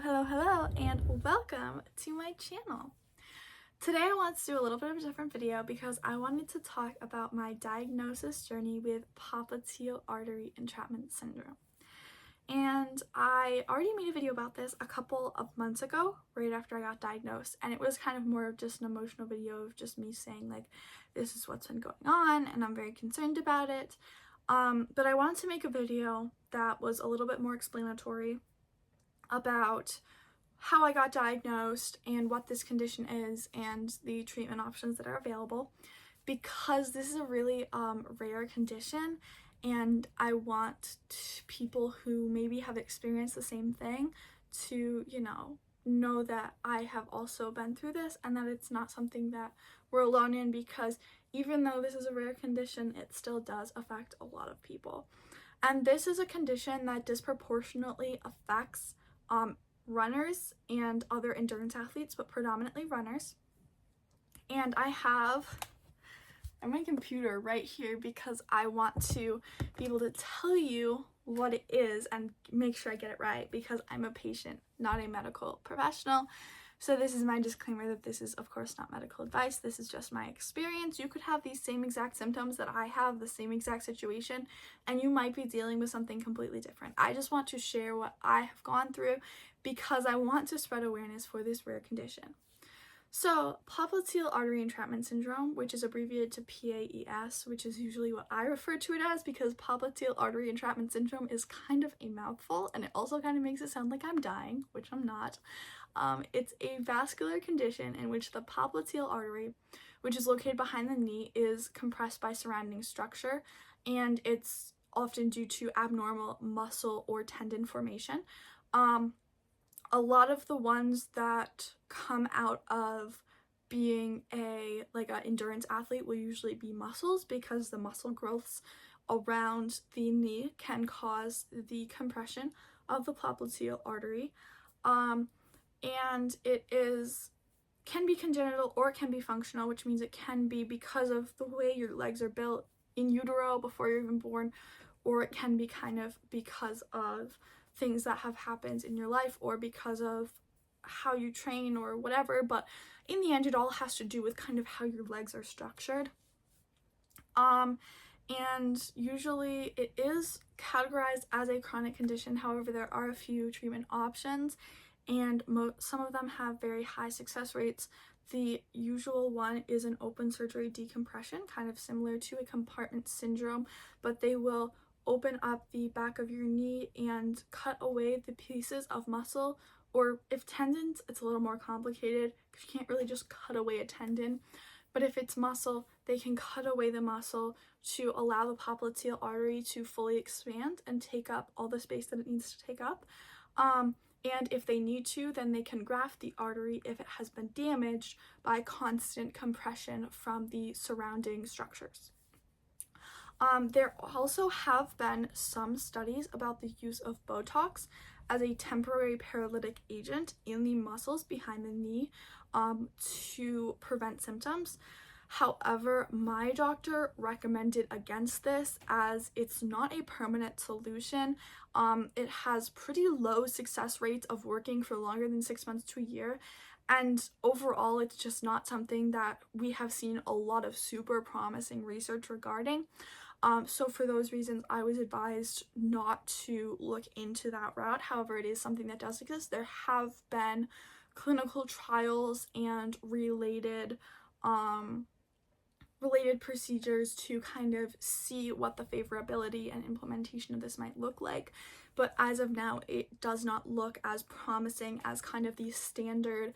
Hello, and welcome to my channel. Today I want to do a little bit of a different video because I wanted to talk about my diagnosis journey with popliteal artery entrapment syndrome. And I already made a video about this a couple of months ago, right after I got diagnosed, and it was kind of more of just an emotional video of just me saying like, this is what's been going on and I'm very concerned about it. But I wanted to make a video that was a little bit more explanatory about how I got diagnosed and what this condition is and the treatment options that are available, because this is a really rare condition, and I want people who maybe have experienced the same thing to, know that I have also been through this and that it's not something that we're alone in, because even though this is a rare condition, it still does affect a lot of people. And this is a condition that disproportionately affects runners and other endurance athletes, but predominantly runners. And I have my computer right here because I want to be able to tell you what it is and make sure I get it right, because I'm a patient, not a medical professional. So this is my disclaimer that this is of course not medical advice. This is just my experience. You could have these same exact symptoms that I have, the same exact situation, and you might be dealing with something completely different. I just want to share what I have gone through because I want to spread awareness for this rare condition. So popliteal artery entrapment syndrome, which is abbreviated to PAES, which is usually what I refer to it as, because popliteal artery entrapment syndrome is kind of a mouthful and it also kind of makes it sound like I'm dying, which I'm not. It's a vascular condition in which the popliteal artery, which is located behind the knee, is compressed by surrounding structure, and it's often due to abnormal muscle or tendon formation. A lot of the ones that come out of being an endurance athlete will usually be muscles, because the muscle growths around the knee can cause the compression of the popliteal artery. And it can be congenital or it can be functional, which means it can be because of the way your legs are built in utero before you're even born, or it can be kind of because of things that have happened in your life or because of how you train or whatever. But in the end, it all has to do with kind of how your legs are structured. And usually it is categorized as a chronic condition. However, there are a few treatment options, and some of them have very high success rates. The usual one is an open surgery decompression, kind of similar to a compartment syndrome, but they will open up the back of your knee and cut away the pieces of muscle, or if tendons, it's a little more complicated because you can't really just cut away a tendon. But if it's muscle, they can cut away the muscle to allow the popliteal artery to fully expand and take up all the space that it needs to take up. And if they need to, then they can graft the artery if it has been damaged by constant compression from the surrounding structures. There also have been some studies about the use of Botox as a temporary paralytic agent in the muscles behind the knee to prevent symptoms. However, my doctor recommended against this as it's not a permanent solution. It has pretty low success rates of working for longer than 6 months to a year. And overall, it's just not something that we have seen a lot of super promising research regarding. So for those reasons, I was advised not to look into that route. However, it is something that does exist. There have been clinical trials and related procedures to kind of see what the favorability and implementation of this might look like. But as of now, it does not look as promising as kind of the standard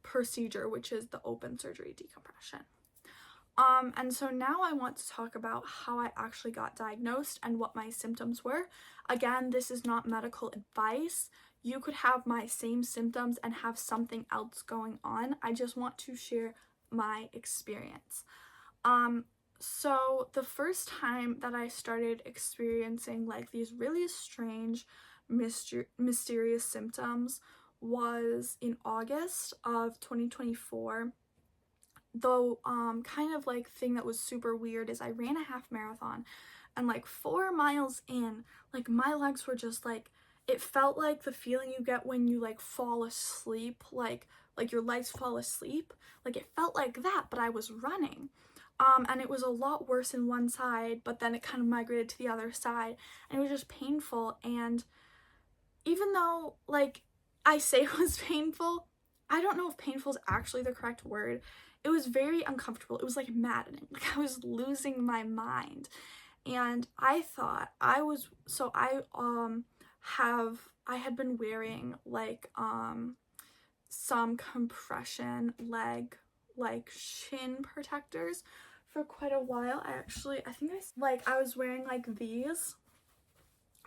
procedure, which is the open surgery decompression. And so now I want to talk about how I actually got diagnosed and what my symptoms were. Again, this is not medical advice. You could have my same symptoms and have something else going on. I just want to share my experience. So the first time that I started experiencing like these really strange, mysterious symptoms was in August of 2024. Though kind of like thing that was super weird is I ran a half marathon, and like 4 miles in, like my legs were just like it felt like the feeling you get when you like fall asleep, like your legs fall asleep. Like it felt like that, but I was running. And it was a lot worse in one side, but then it kind of migrated to the other side, and it was just painful. And even though, like, I say it was painful, I don't know if painful is actually the correct word. It was very uncomfortable. It was like maddening. Like I was losing my mind. And I thought I was, so I had been wearing like some compression leg, like shin protectors for quite a while. I think I was wearing like these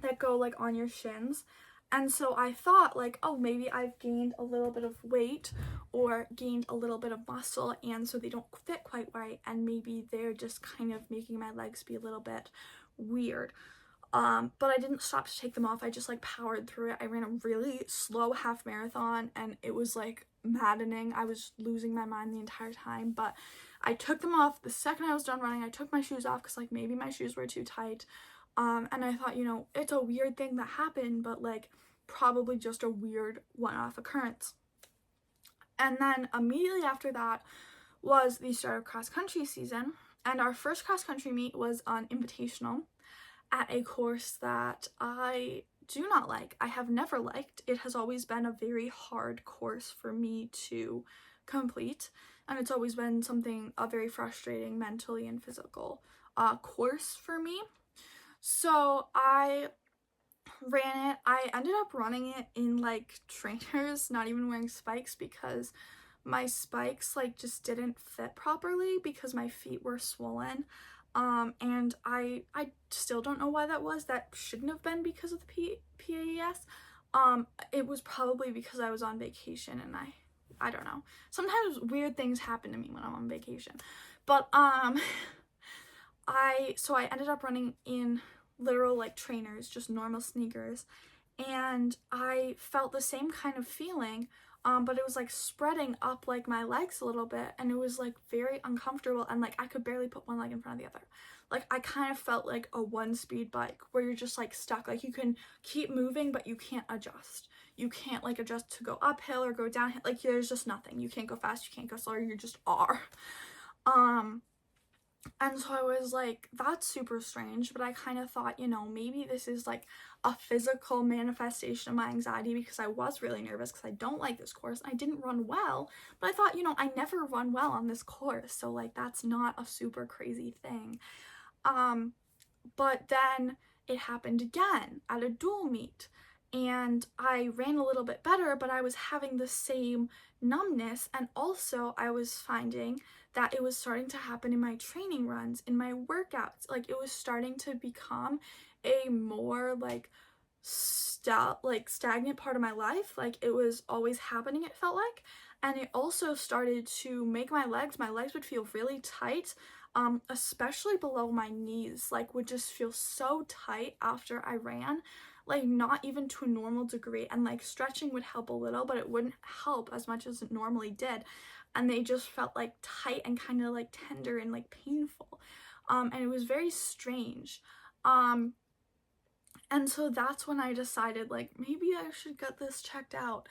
that go like on your shins. And so I thought like, oh, maybe I've gained a little bit of weight or gained a little bit of muscle, and so they don't fit quite right, and maybe they're just kind of making my legs be a little bit weird. But I didn't stop to take them off. I just like powered through it. I ran a really slow half marathon, and it was like maddening. I was losing my mind the entire time, but I took them off the second I was done running. I took my shoes off because like maybe my shoes were too tight. And I thought, you know, it's a weird thing that happened, but like probably just a weird one-off occurrence. And then immediately after that was the start of cross country season, and our first cross country meet was on invitational at a course that I do not like. I have never liked. It has always been a very hard course for me to complete, and it's always been a very frustrating mentally and physical course for me. So I ran it. I ended up running it in like trainers, not even wearing spikes, because my spikes like just didn't fit properly because my feet were swollen. And I still don't know why that was. That shouldn't have been because of the PAES. It was probably because I was on vacation, and I don't know. Sometimes weird things happen to me when I'm on vacation. But so I ended up running in literal like trainers, just normal sneakers, and I felt the same kind of feeling, but it was like spreading up like my legs a little bit, and it was like very uncomfortable, and like I could barely put one leg in front of the other. Like I kind of felt like a one-speed bike where you're just like stuck. Like you can keep moving, but you can't adjust. You can't like adjust to go uphill or go downhill. Like there's just nothing. You can't go fast, you can't go slower, you just are. And so I was like, that's super strange, but I kind of thought, you know, maybe this is like a physical manifestation of my anxiety, because I was really nervous because I don't like this course. I didn't run well, but I thought, you know, I never run well on this course, so like that's not a super crazy thing. But then it happened again at a dual meet, and I ran a little bit better, but I was having the same numbness, and also I was finding that it was starting to happen in my training runs, in my workouts. Like it was starting to become a more like stagnant part of my life. Like it was always happening, it felt like. And it also started to make my legs would feel really tight, especially below my knees, like would just feel so tight after I ran, like not even to a normal degree. And like stretching would help a little, but it wouldn't help as much as it normally did, and they just felt like tight and kind of like tender and like painful, and it was very strange. And so that's when I decided like maybe I should get this checked out.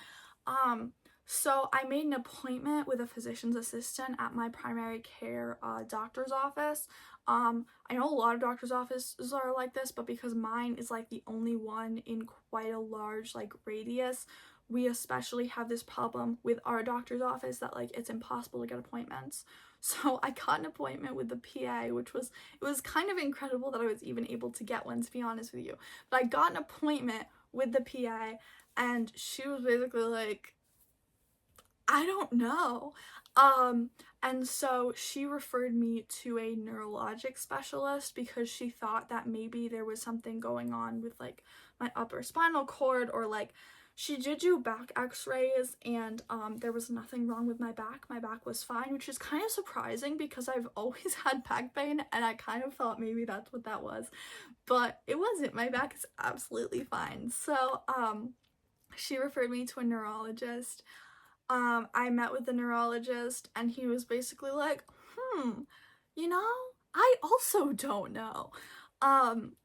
So I made an appointment with a physician's assistant at my primary care doctor's office. I know a lot of doctor's offices are like this, but because mine is like the only one in quite a large like radius, we especially have this problem with our doctor's office that like it's impossible to get appointments. So I got an appointment with the PA, it was kind of incredible that I was even able to get one, to be honest with you. But I got an appointment with the PA, and she was basically like, I don't know. And so she referred me to a neurologic specialist because she thought that maybe there was something going on with like my upper spinal cord, or like she did do back x-rays, and there was nothing wrong with my back. My back was fine, which is kind of surprising because I've always had back pain, and I kind of thought maybe that's what that was, but it wasn't. My back is absolutely fine. So she referred me to a neurologist. I met with the neurologist, and he was basically like, you know, I also don't know.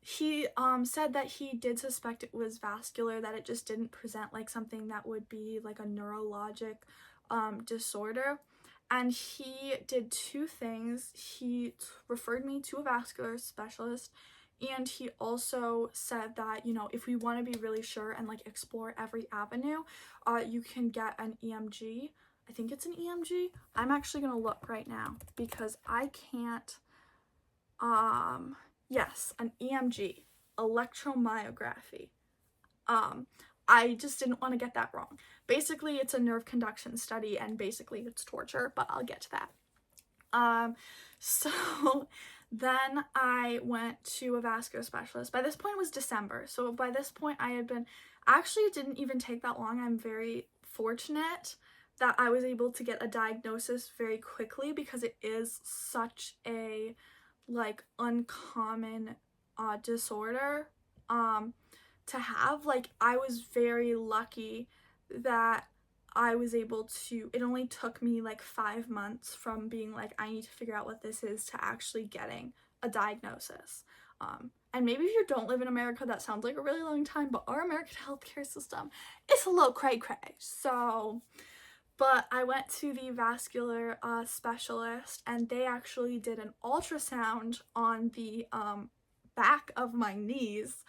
He said that he did suspect it was vascular, that it just didn't present like something that would be like a neurologic disorder. And he did two things. He referred me to a vascular specialist, and he also said that, you know, if we want to be really sure and like explore every avenue, you can get an EMG. I think it's an EMG. I'm actually gonna look right now because I can't. Yes, an EMG, electromyography. I just didn't want to get that wrong. Basically, it's a nerve conduction study, and basically it's torture, but I'll get to that. So then I went to a vascular specialist. By this point it was December, so by this point I had been, actually it didn't even take that long. I'm very fortunate that I was able to get a diagnosis very quickly because it is such a like uncommon disorder to have. Like, I was very lucky that I was able to, it only took me like 5 months from being like, I need to figure out what this is, to actually getting a diagnosis. And maybe if you don't live in America, that sounds like a really long time, but our American healthcare system is a little cray-cray. So, but I went to the vascular specialist, and they actually did an ultrasound on the back of my knees,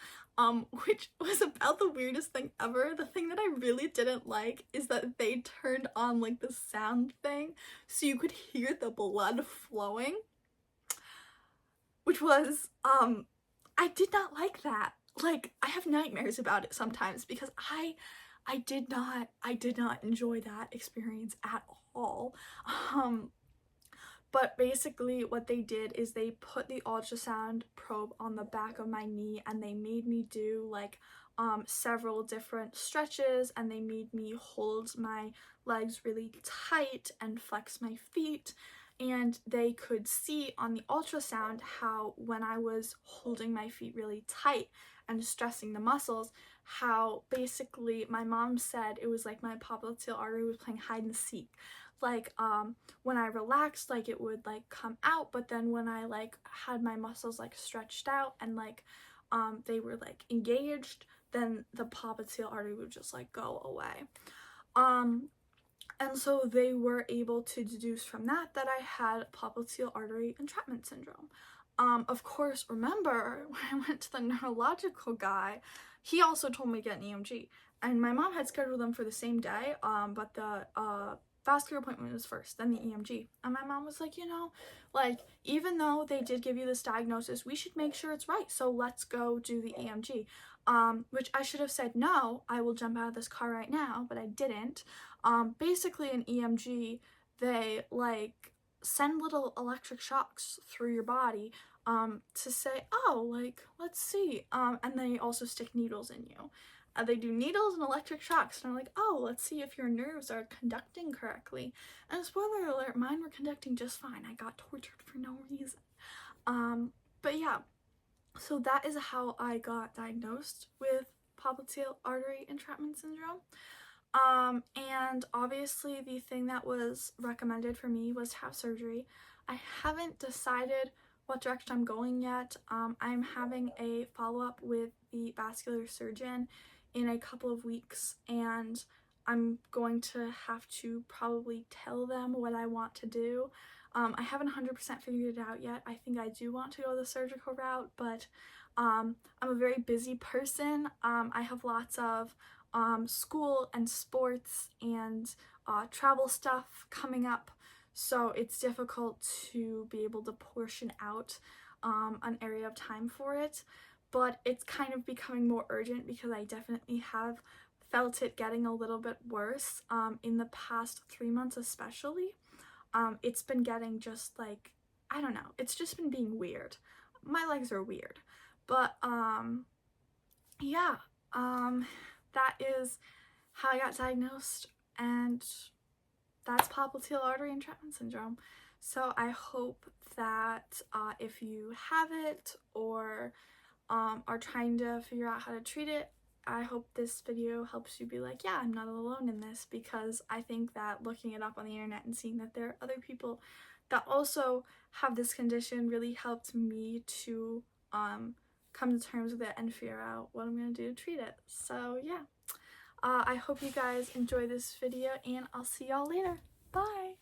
which was about the weirdest thing ever. The thing that I really didn't like is that they turned on like the sound thing so you could hear the blood flowing, which was, I did not like that. Like, I have nightmares about it sometimes because I did not enjoy that experience at all. But basically what they did is they put the ultrasound probe on the back of my knee, and they made me do like several different stretches, and they made me hold my legs really tight and flex my feet. And they could see on the ultrasound how when I was holding my feet really tight and stressing the muscles, how basically my mom said it was like my popliteal artery was playing hide and seek. Like, when I relaxed, like, it would like come out, but then when I like had my muscles like stretched out and like they were like engaged, then the popliteal artery would just like go away. And so they were able to deduce from that that I had popliteal artery entrapment syndrome. Of course, remember when I went to the neurological guy, he also told me to get an EMG, and my mom had scheduled them for the same day, but the vascular appointment was first, then the EMG. And my mom was like, you know, like, even though they did give you this diagnosis, we should make sure it's right, so let's go do the EMG. Which I should have said, no, I will jump out of this car right now, but I didn't. Basically an EMG, they like send little electric shocks through your body to say, oh, like, let's see. And they also stick needles in you. They do needles and electric shocks, and I'm like, oh, let's see if your nerves are conducting correctly. And spoiler alert, mine were conducting just fine. I got tortured for no reason. But yeah, so that is how I got diagnosed with popliteal artery entrapment syndrome. And obviously the thing that was recommended for me was to have surgery. I haven't decided what direction I'm going yet. I'm having a follow-up with the vascular surgeon in a couple of weeks, and I'm going to have to probably tell them what I want to do. I haven't 100% figured it out yet. I think I do want to go the surgical route, but I'm a very busy person. I have lots of school and sports and travel stuff coming up, so it's difficult to be able to portion out an area of time for it. But it's kind of becoming more urgent because I definitely have felt it getting a little bit worse in the past 3 months especially. It's been getting just like, I don't know, it's just been being weird. My legs are weird. But yeah, that is how I got diagnosed, and that's popliteal artery entrapment syndrome. So I hope that if you have it or are trying to figure out how to treat it, I hope this video helps you be like, yeah, I'm not alone in this, because I think that looking it up on the internet and seeing that there are other people that also have this condition really helped me to come to terms with it and figure out what I'm going to do to treat it. So yeah, I hope you guys enjoy this video, and I'll see y'all later. Bye!